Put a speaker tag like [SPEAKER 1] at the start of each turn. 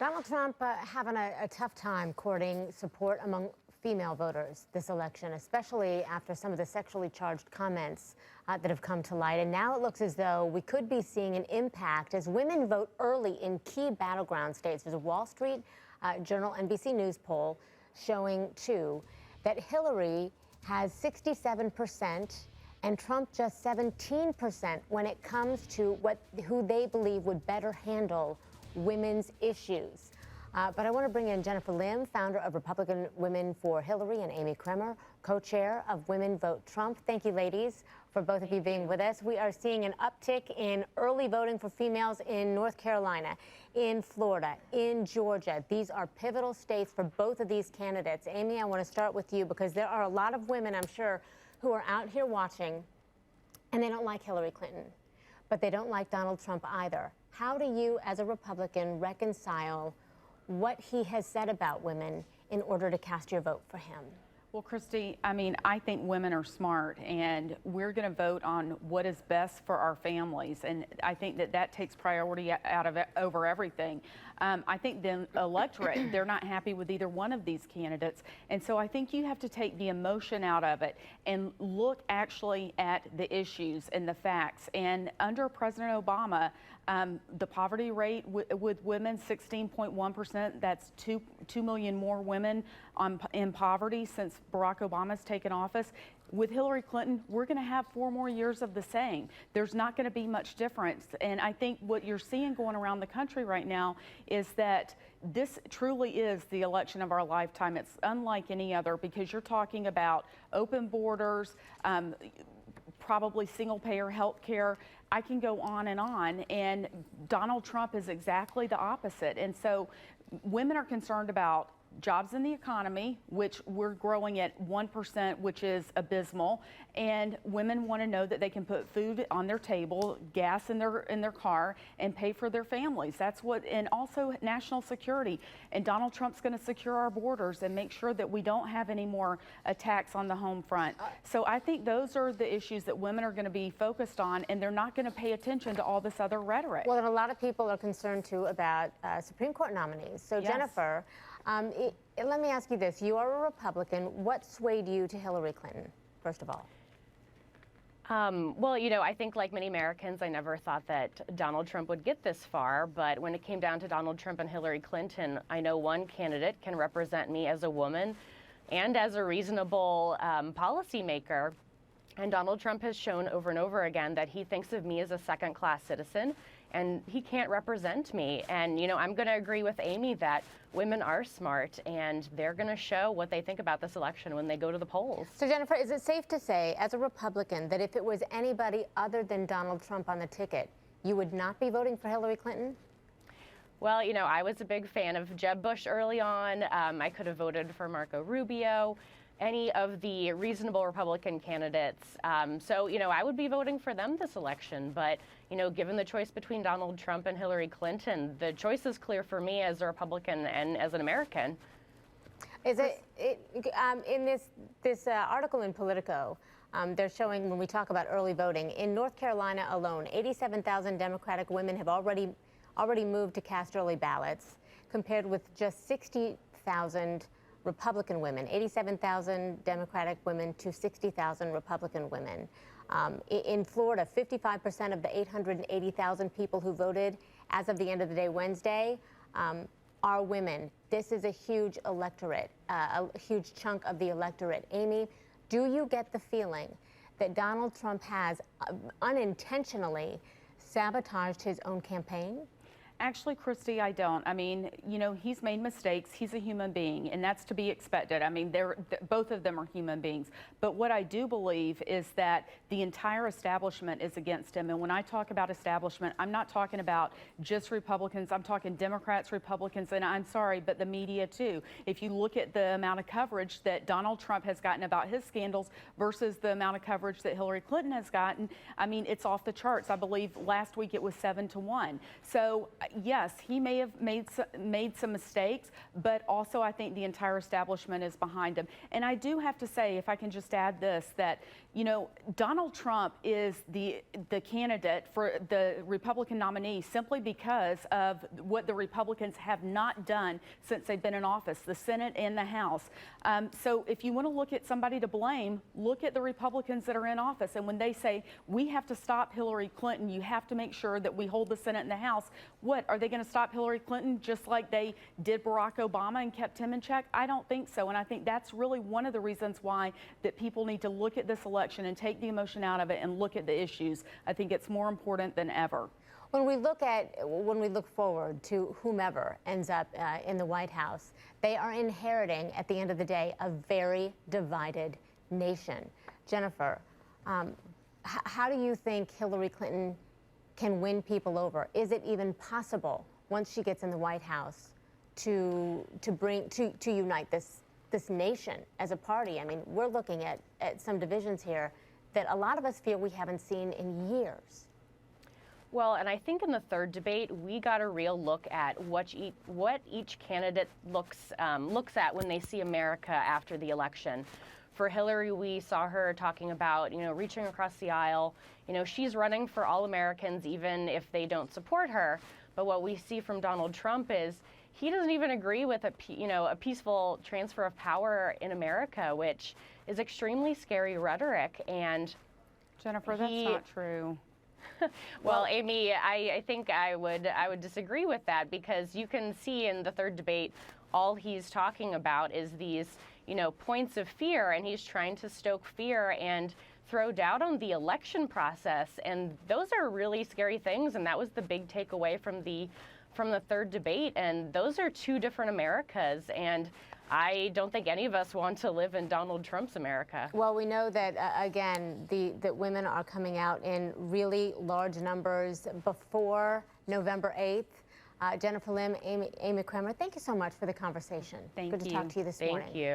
[SPEAKER 1] Donald Trump having a tough time courting support among female voters this election, especially after some of the sexually charged comments that have come to light. And now it looks as though we could be seeing an impact as women vote early in key battleground states. There's a Wall Street Journal NBC News poll showing, too, that Hillary has 67% and Trump just 17% when it comes to who they believe would better handle women's issues. But I want to bring in Jennifer Lim, founder of Republican Women for Hillary, and Amy Kremer, co-chair of Women Vote Trump. Thank you, ladies, for both of you being with us. We are seeing an uptick in early voting for females in North Carolina, in Florida, in Georgia. These are pivotal states for both of these candidates. Amy, I want to start with you because there are a lot of women, I'm sure, who are out here watching, and they don't like Hillary Clinton, but they don't like Donald Trump either. How do you, as a Republican, reconcile what he has said about women in order to cast your vote for him?
[SPEAKER 2] Well, Christy, I mean, I think women are smart, and we're going to vote on what is best for our families. And I think that takes priority out of it over everything. I think the electorate, they're not happy with either one of these candidates. And so I think you have to take the emotion out of it and look actually at the issues and the facts. And under President Obama, the poverty rate with women, 16.1%. That's 2 million more women in poverty since Barack Obama's taken office. With Hillary Clinton, we're going to have 4 more years of the same. There's not going to be much difference. And I think what you're seeing going around the country right now is that this truly is the election of our lifetime. It's unlike any other because you're talking about open borders, probably single-payer health care. I can go on, and Donald Trump is exactly the opposite. And so women are concerned about jobs in the economy, which we're growing at 1%, which is abysmal. And women want to know that they can put food on their table, gas in their car, and pay for their families. That's what, and also national security. And Donald Trump's going to secure our borders and make sure that we don't have any more attacks on the home front. So I think those are the issues that women are going to be focused on, and they're not going to pay attention to all this other rhetoric.
[SPEAKER 1] Well, and a lot of people are concerned, too, about Supreme Court nominees. So, yes. Jennifer, let me ask you this. You are a Republican. What swayed you to Hillary Clinton, first of all?
[SPEAKER 3] Well, you know, I think like many Americans, I never thought that Donald Trump would get this far. But when it came down to Donald Trump and Hillary Clinton, I know one candidate can represent me as a woman and as a reasonable policymaker. And Donald Trump has shown over and over again that he thinks of me as a second-class citizen, and he can't represent me. And, you know, I'm going to agree with Amy that women are smart, and they're going to show what they think about this election when they go to the polls.
[SPEAKER 1] So, Jennifer, is it safe to say, as a Republican, that if it was anybody other than Donald Trump on the ticket, you would not be voting for Hillary Clinton?
[SPEAKER 3] Well, you know, I was a big fan of Jeb Bush early on. I could have voted for Marco Rubio, any of the reasonable Republican candidates. So, you know, I would be voting for them this election. But, you know, given the choice between Donald Trump and Hillary Clinton, the choice is clear for me as a Republican and as an American.
[SPEAKER 1] Is in this article in Politico, they're showing, when we talk about early voting, in North Carolina alone, 87,000 Democratic women have already moved to cast early ballots, compared with just 60,000 Republican women, 87,000 Democratic women to 60,000 Republican women. In Florida, 55% of the 880,000 people who voted as of the end of the day Wednesday are women. This is a huge electorate, a huge chunk of the electorate. Amy, do you get the feeling that Donald Trump has unintentionally sabotaged his own campaign?
[SPEAKER 2] Actually, Christy, I don't. I mean, you know, he's made mistakes. He's a human being, and that's to be expected. I mean, both of them are human beings. But what I do believe is that the entire establishment is against him. And when I talk about establishment, I'm not talking about just Republicans. I'm talking Democrats, Republicans, and I'm sorry, but the media too. If you look at the amount of coverage that Donald Trump has gotten about his scandals versus the amount of coverage that Hillary Clinton has gotten, I mean, it's off the charts. I believe last week it was 7-1. So yes, he may have made some mistakes, but also I think the entire establishment is behind him. And I do have to say, if I can just add this, that Donald Trump is the candidate for the Republican nominee simply because of what the Republicans have not done since they've been in office, the Senate and the House. So if you want to look at somebody to blame, look at the Republicans that are in office. And when they say, we have to stop Hillary Clinton, you have to make sure that we hold the Senate and the House. What, are they going to stop Hillary Clinton just like they did Barack Obama and kept him in check? I don't think so. And I think that's really one of the reasons why that people need to look at this election and take the emotion out of it and look at the issues. I think it's more important than ever.
[SPEAKER 1] When we look forward to whomever ends up in the White House, they are inheriting, at the end of the day, a very divided nation. Jennifer, how do you think Hillary Clinton can win people over? Is it even possible, once she gets in the White House, to unite this nation as a party? I mean, we're looking at some divisions here that a lot of us feel we haven't seen in years.
[SPEAKER 3] Well, and I think in the third debate, we got a real look at what each candidate looks at when they see America after the election. For Hillary, we saw her talking about, reaching across the aisle. She's running for all Americans, even if they don't support her. But what we see from Donald Trump is he doesn't even agree with a peaceful transfer of power in America, which is extremely scary rhetoric. And
[SPEAKER 2] Jennifer, that's not true.
[SPEAKER 3] Well, Amy, I think I would disagree with that, because you can see in the third debate, all he's talking about is these, points of fear, and he's trying to stoke fear and throw doubt on the election process. And those are really scary things. And that was the big takeaway from the third debate. And those are two different Americas. And I don't think any of us want to live in Donald Trump's America.
[SPEAKER 1] Well, we know that, again, that women are coming out in really large numbers before November 8th. Jennifer Lim, Amy Kremer, thank you so much for the conversation.
[SPEAKER 2] Thank
[SPEAKER 1] you. Good to talk to you this morning.
[SPEAKER 3] Thank you.